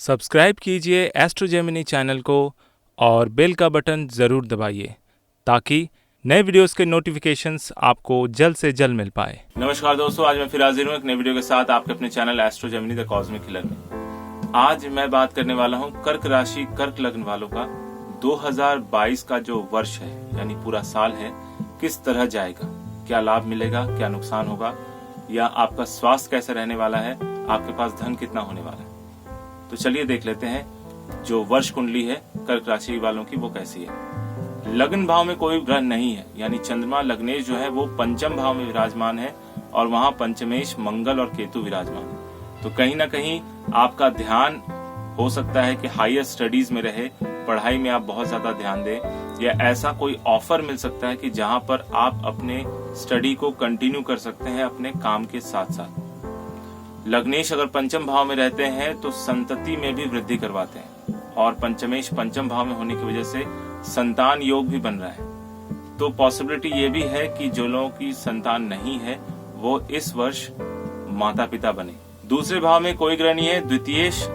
Subscribe कीजिए astro Gemini channel को और बेल का बटन ज़रूर दबाइए ताकि नए वीडियोस के नोटिफिकेशंस आपको जल्द से जल्द मिल पाए। नमस्कार दोस्तों, आज मैं फिर हाजिर हूँ एक नए वीडियो के साथ आपके अपने channel astro Gemini the cosmic killer में। आज मैं बात करने वाला हूँ कर्क राशि कर्क लग्न वालों का 2022 का जो वर्ष है यानी पूरा साल है किस तरह जाएगा, क्या लाभ मिलेगा, क्या नुकसान होगा, या आपका स्वास्थ्य कैसा रहने वाला है, आपके पास धन कितना होने वाला है। तो चलिए देख लेते हैं जो वर्ष कुंडली है कर्क राशि वालों की वो कैसी है। लग्न भाव में कोई ग्रह नहीं है यानी चंद्रमा लग्नेश जो है वो पंचम भाव में विराजमान है और वहां पंचमेश मंगल और केतु विराजमान है। तो कहीं ना कहीं आपका ध्यान हो सकता है कि हायर स्टडीज में रहे, पढ़ाई में आप बहुत ज्यादा ध्यान दें, या ऐसा कोई ऑफर मिल सकता है कि जहां पर आप अपने स्टडी को कंटिन्यू कर सकते हैं अपने काम के साथ साथ। लग्नेश अगर पंचम भाव में रहते हैं तो संतति में भी वृद्धि करवाते हैं और पंचमेश पंचम भाव में होने की वजह से संतान योग भी बन रहा है। तो पॉसिबिलिटी ये भी है कि जो लोगों की संतान नहीं है वो इस वर्ष माता पिता बने। दूसरे भाव में कोई ग्रह नहीं है, द्वितीयेश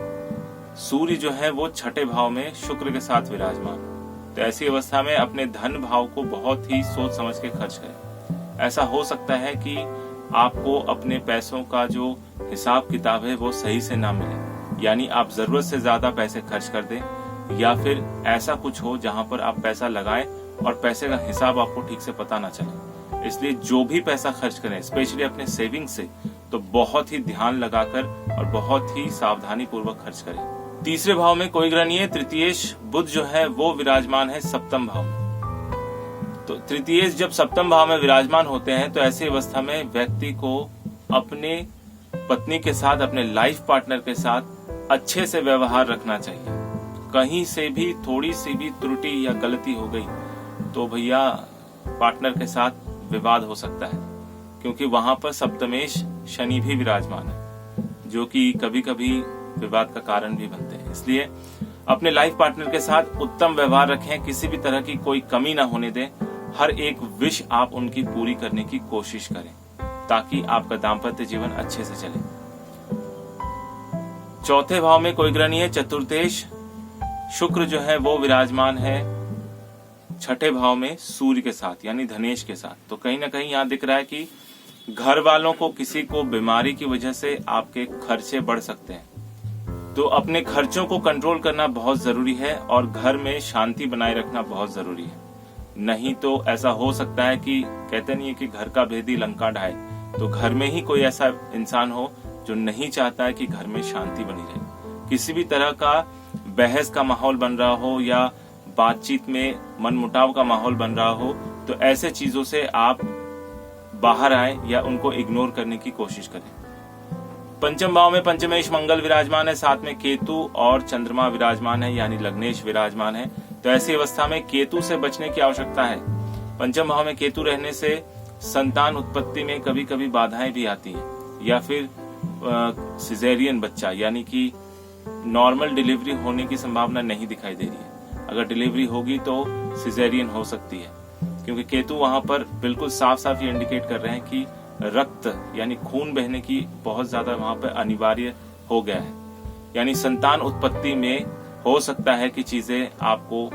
सूर्य जो है वो छठे भाव में शुक्र के साथ विराजमान। तो ऐसी अवस्था में अपने धन भाव को बहुत ही सोच समझ के खर्च करें। ऐसा हो सकता है कि आपको अपने पैसों का जो हिसाब किताब है वो सही से ना मिले, यानी आप जरूरत से ज्यादा पैसे खर्च कर दें, या फिर ऐसा कुछ हो जहां पर आप पैसा लगाएं और पैसे का हिसाब आपको ठीक से पता ना चले। इसलिए जो भी पैसा खर्च करें स्पेशली अपने सेविंग से तो बहुत ही ध्यान लगाकर और बहुत ही सावधानी पूर्वक खर्च करें। तीसरे भाव में कोई ग्रह नहीं है, तृतीयेश बुध जो है वो विराजमान है सप्तम भाव में। तो तृतीयेश जब सप्तम भाव में विराजमान होते हैं तो ऐसी अवस्था में व्यक्ति को अपने पत्नी के साथ, अपने लाइफ पार्टनर के साथ अच्छे से व्यवहार रखना चाहिए। कहीं से भी थोड़ी सी भी त्रुटि या गलती हो गई तो भैया पार्टनर के साथ विवाद हो सकता है, क्योंकि वहां पर सप्तमेश शनि भी विराजमान है जो कि कभी कभी विवाद का कारण भी बनते हैं। इसलिए अपने लाइफ पार्टनर के साथ उत्तम व्यवहार रखें, किसी भी तरह की कोई कमी ना होने दें। हर एक विश आप उनकी पूरी करने की कोशिश करें ताकि आपका दाम्पत्य जीवन अच्छे से चले। चौथे भाव में कोई ग्रह नहीं है, चतुर्थेश शुक्र जो है वो विराजमान है छठे भाव में सूर्य के साथ यानी धनेश के साथ। तो कहीं ना कहीं यहाँ दिख रहा है कि घर वालों को किसी को बीमारी की वजह से आपके खर्चे बढ़ सकते हैं। तो अपने खर्चों को कंट्रोल करना बहुत जरूरी है और घर में शांति बनाए रखना बहुत जरूरी है। नहीं तो ऐसा हो सकता है कि कहते नहीं है कि घर का भेदी लंका ढाए, तो घर में ही कोई ऐसा इंसान हो जो नहीं चाहता है कि घर में शांति बनी रहे। किसी भी तरह का बहस का माहौल बन रहा हो या बातचीत में मनमुटाव का माहौल बन रहा हो तो ऐसे चीजों से आप बाहर आए या उनको इग्नोर करने की कोशिश करें। पंचम भाव में पंचमेश मंगल विराजमान है, साथ में केतु और चंद्रमा विराजमान है यानी लग्नेश विराजमान है। तो ऐसी अवस्था में केतु से बचने की आवश्यकता है। पंचम भाव में केतु रहने से संतान उत्पत्ति में कभी कभी बाधाएं भी आती हैं, या फिर सिजेरियन बच्चा यानी कि नॉर्मल डिलीवरी होने की संभावना नहीं दिखाई दे रही है। अगर डिलीवरी होगी तो सिजेरियन हो सकती है, क्योंकि केतु वहां पर बिल्कुल साफ साफ ये इंडिकेट कर रहे हैं कि रक्त यानी खून बहने की बहुत ज्यादा वहां पर अनिवार्य हो गया है। यानी संतान उत्पत्ति में हो सकता है कि चीजें आपको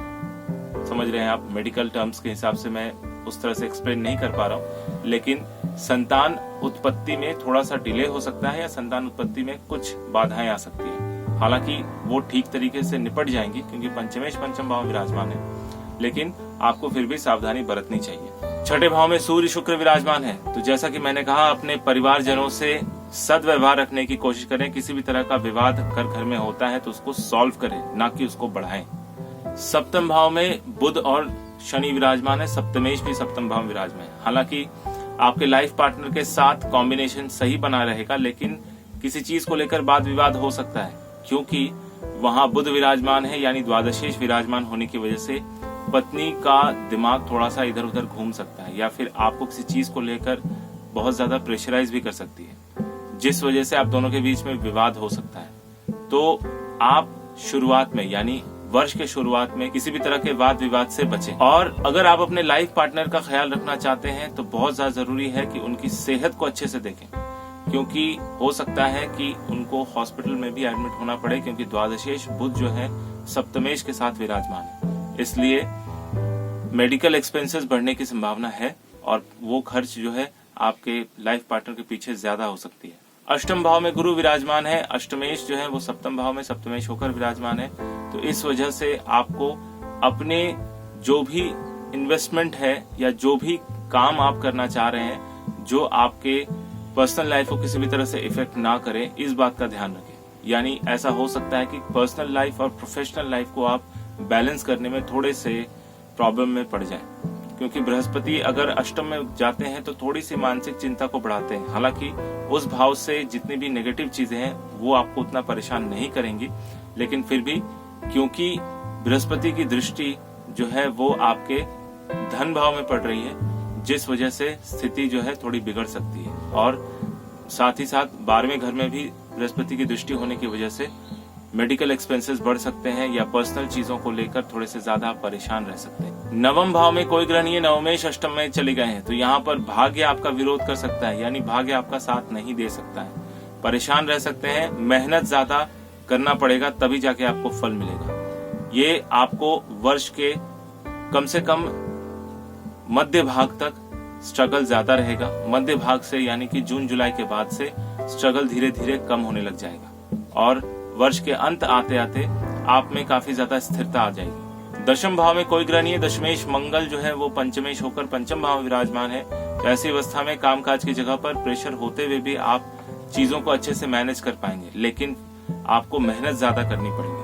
समझ रहे हैं आप, मेडिकल टर्म्स के हिसाब से मैं उस तरह से एक्सप्लेन नहीं कर पा रहा हूँ, लेकिन संतान उत्पत्ति में थोड़ा सा डिले हो सकता है या संतान उत्पत्ति में कुछ बाधाएं आ सकती है। हालांकि वो ठीक तरीके से निपट जाएंगी क्योंकि पंचमेश पंचम भाव विराजमान है, लेकिन आपको फिर भी सावधानी बरतनी चाहिए। छठे भाव में सूर्य शुक्र विराजमान है। तो जैसा कि मैंने कहा, अपने परिवारजनों से सद्व्यवहार रखने की कोशिश करें। किसी भी तरह का विवाद घर में होता है तो उसको सॉल्व करें, ना कि उसको बढ़ाएं। सप्तम भाव में बुध और शनि विराजमान है, सप्तमेश भी सप्तम भाव में विराजमान है। हालांकि आपके लाइफ पार्टनर के साथ कॉम्बिनेशन सही बना रहेगा, लेकिन किसी चीज को लेकर वाद विवाद हो सकता है, क्योंकि वहां बुध विराजमान है यानी द्वादशेश विराजमान होने की वजह से पत्नी का दिमाग थोड़ा सा इधर उधर घूम सकता है, या फिर आपको किसी चीज को लेकर बहुत ज्यादा प्रेशराइज भी कर सकती है, जिस वजह से आप दोनों के बीच में विवाद हो सकता है। तो आप शुरुआत में यानी वर्ष के शुरुआत में किसी भी तरह के वाद विवाद से बचें। और अगर आप अपने लाइफ पार्टनर का ख्याल रखना चाहते हैं तो बहुत ज्यादा जरूरी है कि उनकी सेहत को अच्छे से देखें, क्योंकि हो सकता है कि उनको हॉस्पिटल में भी एडमिट होना पड़े, क्योंकि द्वादशेश बुध जो है सप्तमेश के साथ विराजमान है। इसलिए मेडिकल एक्सपेंसेस बढ़ने की संभावना है और वो खर्च जो है आपके लाइफ पार्टनर के पीछे ज्यादा हो सकती है। अष्टम भाव में गुरु विराजमान है, अष्टमेश जो है वो सप्तम भाव में सप्तमेश होकर विराजमान है। तो इस वजह से आपको अपने जो भी इन्वेस्टमेंट है या जो भी काम आप करना चाह रहे हैं, जो आपके पर्सनल लाइफ को किसी भी तरह से इफेक्ट ना करे, इस बात का ध्यान रखें। यानी ऐसा हो सकता है कि पर्सनल लाइफ और प्रोफेशनल लाइफ को आप बैलेंस करने में थोड़े से प्रॉब्लम में पड़ जाए, क्योंकि बृहस्पति अगर अष्टम में जाते हैं तो थोड़ी सी मानसिक चिंता को बढ़ाते हैं। हालांकि उस भाव से जितनी भी नेगेटिव चीजें हैं वो आपको उतना परेशान नहीं करेंगी, लेकिन फिर भी क्योंकि बृहस्पति की दृष्टि जो है वो आपके धन भाव में पड़ रही है, जिस वजह से स्थिति जो है थोड़ी बिगड़ सकती है। और साथ ही साथ 12वें घर में भी बृहस्पति की दृष्टि होने की वजह से मेडिकल एक्सपेंसेस बढ़ सकते हैं या पर्सनल चीजों को लेकर थोड़े से ज्यादा परेशान रह सकते हैं। नवम भाव में कोई ग्रह नहीं है, नवमेश अष्टम में चले गए हैं, तो यहाँ पर भाग्य आपका विरोध कर सकता है, यानी भाग्य आपका साथ नहीं दे सकता है। परेशान रह सकते हैं, मेहनत ज्यादा करना पड़ेगा तभी जाके आपको फल मिलेगा। ये आपको वर्ष के कम से कम मध्य भाग तक स्ट्रगल ज्यादा रहेगा। मध्य भाग से यानी कि जून जुलाई के बाद से स्ट्रगल धीरे धीरे कम होने लग जाएगा और वर्ष के अंत आते आते आप में काफी ज्यादा स्थिरता आ जाएगी। दशम भाव में कोई ग्रह नहीं है, दशमेश मंगल जो है वो पंचमेश होकर पंचम भाव में विराजमान है। तो ऐसी अवस्था में कामकाज की जगह पर प्रेशर होते हुए भी आप चीजों को अच्छे से मैनेज कर पाएंगे, लेकिन आपको मेहनत ज्यादा करनी पड़ेगी।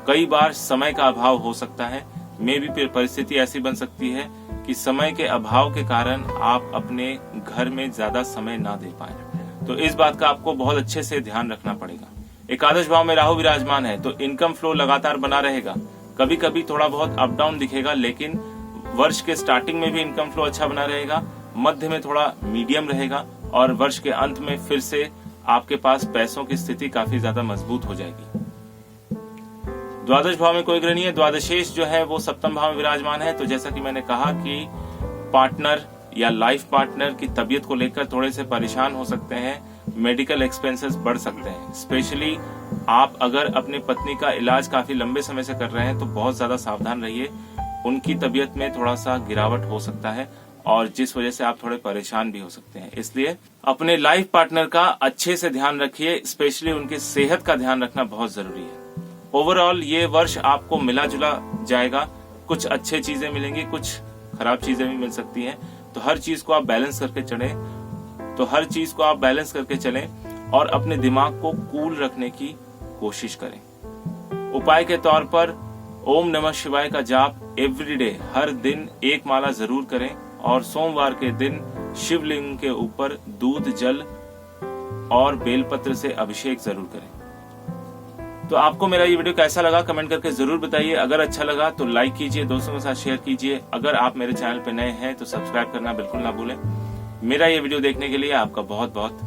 कई बार समय का अभाव हो सकता है, में भी परिस्थिति ऐसी बन सकती है कि समय के अभाव के कारण आप अपने घर में ज्यादा समय ना दे पाए। तो इस बात का आपको बहुत अच्छे से ध्यान रखना पड़ेगा। एकादश भाव में राहु विराजमान है, तो इनकम फ्लो लगातार बना रहेगा। कभी कभी थोड़ा बहुत अप डाउन दिखेगा, लेकिन वर्ष के स्टार्टिंग में भी इनकम फ्लो अच्छा बना रहेगा, मध्य में थोड़ा मीडियम रहेगा और वर्ष के अंत में फिर से आपके पास पैसों की स्थिति काफी ज्यादा मजबूत हो जाएगी। द्वादश भाव में कोई ग्रह नहीं है, द्वादशेश जो है वो सप्तम भाव में विराजमान है। तो जैसा कि मैंने कहा कि पार्टनर या लाइफ पार्टनर की तबीयत को लेकर थोड़े से परेशान हो सकते हैं, मेडिकल एक्सपेंसेस बढ़ सकते हैं। स्पेशली आप अगर अपनी पत्नी का इलाज काफी लंबे समय से कर रहे हैं तो बहुत ज्यादा सावधान रहिए, उनकी तबीयत में थोड़ा सा गिरावट हो सकता है और जिस वजह से आप थोड़े परेशान भी हो सकते हैं। इसलिए अपने लाइफ पार्टनर का अच्छे से ध्यान रखिए, स्पेशली उनकी सेहत का ध्यान रखना बहुत जरूरी है। ओवरऑल ये वर्ष आपको मिला जुला जाएगा, कुछ अच्छे चीजें मिलेंगी, कुछ खराब चीजें भी मिल सकती हैं। तो हर चीज को आप बैलेंस करके चलें और अपने दिमाग को कूल रखने की कोशिश करें। उपाय के तौर पर ओम नमः शिवाय का जाप एवरीडे, हर दिन 1 माला जरूर करें और सोमवार के दिन शिवलिंग के ऊपर दूध, जल और बेलपत्र से अभिषेक जरूर करें। तो आपको मेरा ये वीडियो कैसा लगा कमेंट करके जरूर बताइए। अगर अच्छा लगा तो लाइक कीजिए, दोस्तों के साथ शेयर कीजिए। अगर आप मेरे चैनल पे नए हैं तो सब्सक्राइब करना बिल्कुल ना भूलें। मेरा ये वीडियो देखने के लिए आपका बहुत बहुत